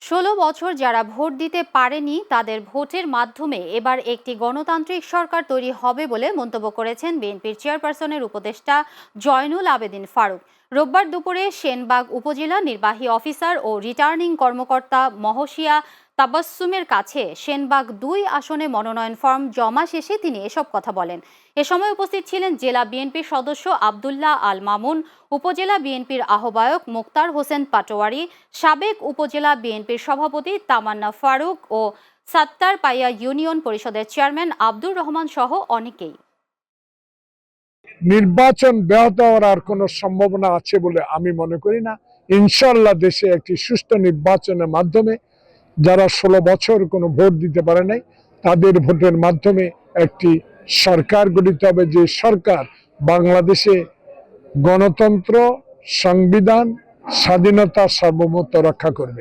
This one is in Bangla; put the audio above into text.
১৬ বছর যারা ভোট দিতে পারেনি তাদের ভোটের মাধ্যমে এবার একটি গণতান্ত্রিক সরকার তৈরি হবে বলে মন্তব্য করেছেন বিএনপির চেয়ারপারসনের উপদেষ্টা জয়নুল আবেদিন ফারুক। রোববার দুপুরে সেনবাগ উপজেলা নির্বাহী অফিসার ও রিটার্নিং কর্মকর্তা মহসিয়া তাবাসসুমের কাছে সেনবাগ ২ আসনে মনোনয়ন ফর্ম জমা শেষে তিনি এসব কথা বলেন। এ সময় উপস্থিত ছিলেন জেলা বিএনপির সদস্য আবদুল্লাহ আল মামুন, উপজেলা বিএনপির আহ্বায়ক মোক্তার হোসেন পাটোয়ারি, সাবেক উপজেলা বিএনপির সভাপতি তামান্না ফারুক ও সাত্তার পাইয়া ইউনিয়ন পরিষদের চেয়ারম্যান আব্দুর রহমান সহ অনেকেই। নির্বাচন ব্যাহত হওয়ার আর কোনো সম্ভাবনা আছে বলে আমি মনে করি না। ইনশাআল্লাহ দেশে একটি সুষ্ঠু নির্বাচনের মাধ্যমে যারা 16 বছর কোনো ভোট দিতে পারে নাই তাদের ভোটের মাধ্যমে একটি সরকার গঠিত হবে, যে সরকার বাংলাদেশে গণতন্ত্র, সংবিধান, স্বাধীনতা, সার্বভৌমত্ব রক্ষা করবে।